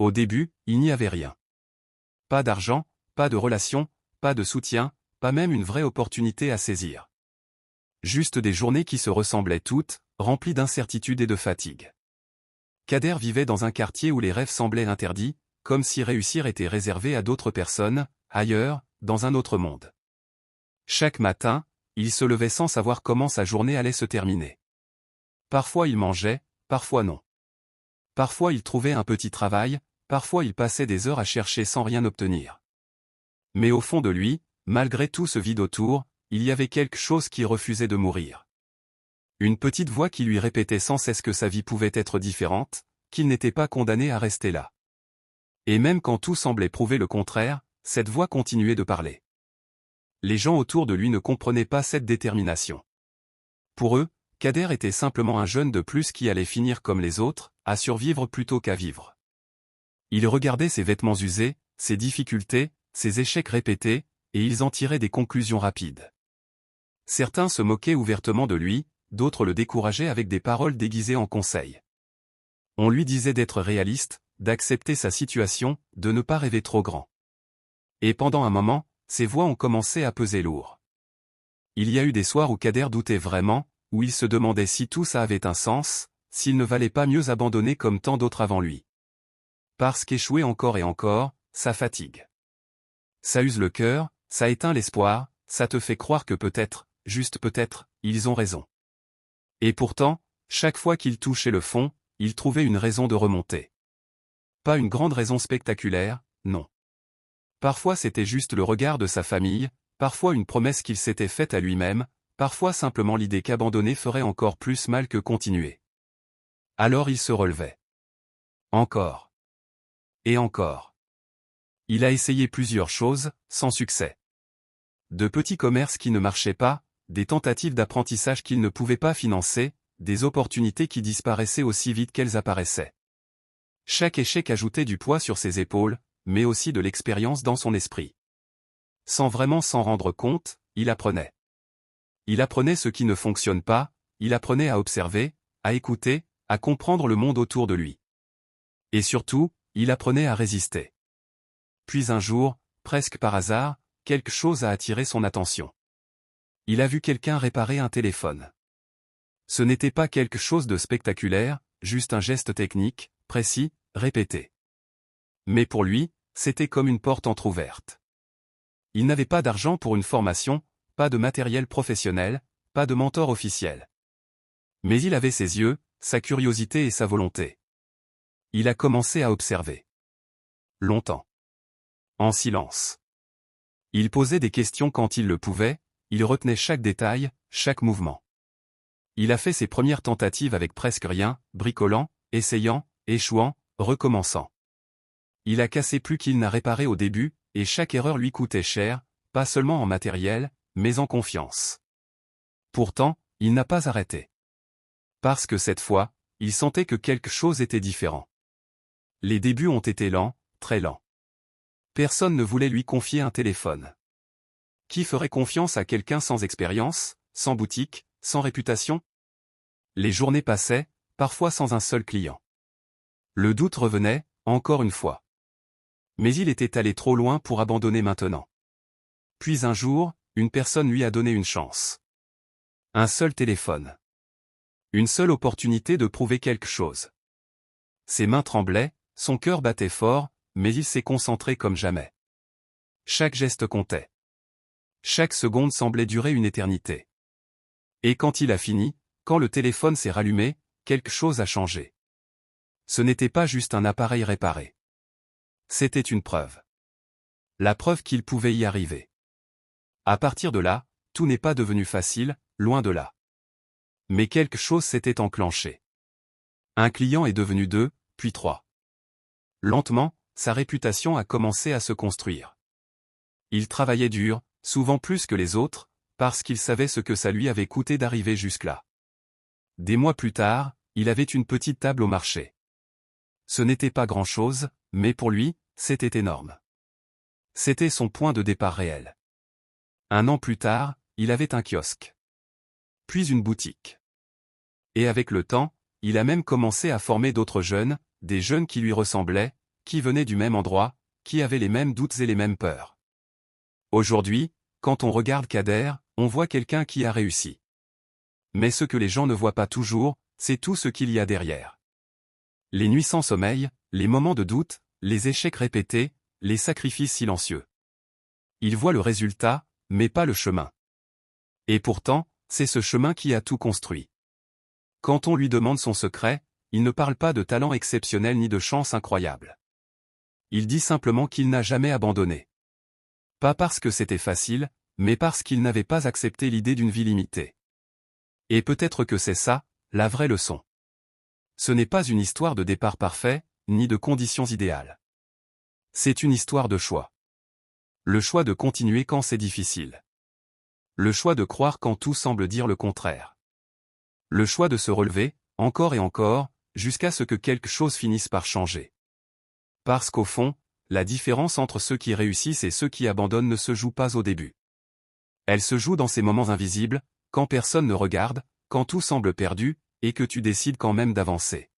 Au début, il n'y avait rien. Pas d'argent, pas de relations, pas de soutien, pas même une vraie opportunité à saisir. Juste des journées qui se ressemblaient toutes, remplies d'incertitude et de fatigue. Kader vivait dans un quartier où les rêves semblaient interdits, comme si réussir était réservé à d'autres personnes, ailleurs, dans un autre monde. Chaque matin, il se levait sans savoir comment sa journée allait se terminer. Parfois il mangeait, parfois non. Parfois il trouvait un petit travail, parfois il passait des heures à chercher sans rien obtenir. Mais au fond de lui, malgré tout ce vide autour, il y avait quelque chose qui refusait de mourir. Une petite voix qui lui répétait sans cesse que sa vie pouvait être différente, qu'il n'était pas condamné à rester là. Et même quand tout semblait prouver le contraire, cette voix continuait de parler. Les gens autour de lui ne comprenaient pas cette détermination. Pour eux, Kader était simplement un jeune de plus qui allait finir comme les autres, à survivre plutôt qu'à vivre. Ils regardaient ses vêtements usés, ses difficultés, ses échecs répétés, et ils en tiraient des conclusions rapides. Certains se moquaient ouvertement de lui, d'autres le décourageaient avec des paroles déguisées en conseils. On lui disait d'être réaliste, d'accepter sa situation, de ne pas rêver trop grand. Et pendant un moment, ces voix ont commencé à peser lourd. Il y a eu des soirs où Kader doutait vraiment, où il se demandait si tout ça avait un sens, s'il ne valait pas mieux abandonner comme tant d'autres avant lui. Parce qu'échouer encore et encore, ça fatigue. Ça use le cœur, ça éteint l'espoir, ça te fait croire que peut-être, juste peut-être, ils ont raison. Et pourtant, chaque fois qu'il touchait le fond, il trouvait une raison de remonter. Pas une grande raison spectaculaire, non. Parfois c'était juste le regard de sa famille, parfois une promesse qu'il s'était faite à lui-même, parfois simplement l'idée qu'abandonner ferait encore plus mal que continuer. Alors il se relevait. Encore. Et encore. Il a essayé plusieurs choses, sans succès. De petits commerces qui ne marchaient pas, des tentatives d'apprentissage qu'il ne pouvait pas financer, des opportunités qui disparaissaient aussi vite qu'elles apparaissaient. Chaque échec ajoutait du poids sur ses épaules, mais aussi de l'expérience dans son esprit. Sans vraiment s'en rendre compte, il apprenait. Il apprenait ce qui ne fonctionne pas, il apprenait à observer, à écouter, à comprendre le monde autour de lui. Et surtout, il apprenait à résister. Puis un jour, presque par hasard, quelque chose a attiré son attention. Il a vu quelqu'un réparer un téléphone. Ce n'était pas quelque chose de spectaculaire, juste un geste technique, précis, répété. Mais pour lui, c'était comme une porte entr'ouverte. Il n'avait pas d'argent pour une formation, pas de matériel professionnel, pas de mentor officiel. Mais il avait ses yeux, sa curiosité et sa volonté. Il a commencé à observer. Longtemps. En silence. Il posait des questions quand il le pouvait, il retenait chaque détail, chaque mouvement. Il a fait ses premières tentatives avec presque rien, bricolant, essayant, échouant, recommençant. Il a cassé plus qu'il n'a réparé au début, et chaque erreur lui coûtait cher, pas seulement en matériel, mais en confiance. Pourtant, il n'a pas arrêté. Parce que cette fois, il sentait que quelque chose était différent. Les débuts ont été lents, très lents. Personne ne voulait lui confier un téléphone. Qui ferait confiance à quelqu'un sans expérience, sans boutique, sans réputation? Les journées passaient, parfois sans un seul client. Le doute revenait, encore une fois. Mais il était allé trop loin pour abandonner maintenant. Puis un jour, une personne lui a donné une chance. Un seul téléphone. Une seule opportunité de prouver quelque chose. Ses mains tremblaient, son cœur battait fort, mais il s'est concentré comme jamais. Chaque geste comptait. Chaque seconde semblait durer une éternité. Et quand il a fini, quand le téléphone s'est rallumé, quelque chose a changé. Ce n'était pas juste un appareil réparé. C'était une preuve. La preuve qu'il pouvait y arriver. À partir de là, tout n'est pas devenu facile, loin de là. Mais quelque chose s'était enclenché. Un client est devenu 2, puis 3. Lentement, sa réputation a commencé à se construire. Il travaillait dur, souvent plus que les autres, parce qu'il savait ce que ça lui avait coûté d'arriver jusque-là. Des mois plus tard, il avait une petite table au marché. Ce n'était pas grand-chose, mais pour lui, c'était énorme. C'était son point de départ réel. 1 an plus tard, il avait un kiosque. Puis une boutique. Et avec le temps, il a même commencé à former d'autres jeunes, des jeunes qui lui ressemblaient, qui venaient du même endroit, qui avaient les mêmes doutes et les mêmes peurs. Aujourd'hui, quand on regarde Kader, on voit quelqu'un qui a réussi. Mais ce que les gens ne voient pas toujours, c'est tout ce qu'il y a derrière. Les nuits sans sommeil, les moments de doute, les échecs répétés, les sacrifices silencieux. Ils voient le résultat, mais pas le chemin. Et pourtant, c'est ce chemin qui a tout construit. Quand on lui demande son secret, il ne parle pas de talent exceptionnel ni de chance incroyable. Il dit simplement qu'il n'a jamais abandonné. Pas parce que c'était facile, mais parce qu'il n'avait pas accepté l'idée d'une vie limitée. Et peut-être que c'est ça, la vraie leçon. Ce n'est pas une histoire de départ parfait, ni de conditions idéales. C'est une histoire de choix. Le choix de continuer quand c'est difficile. Le choix de croire quand tout semble dire le contraire. Le choix de se relever, encore et encore, jusqu'à ce que quelque chose finisse par changer. Parce qu'au fond, la différence entre ceux qui réussissent et ceux qui abandonnent ne se joue pas au début. Elle se joue dans ces moments invisibles, quand personne ne regarde, quand tout semble perdu, et que tu décides quand même d'avancer.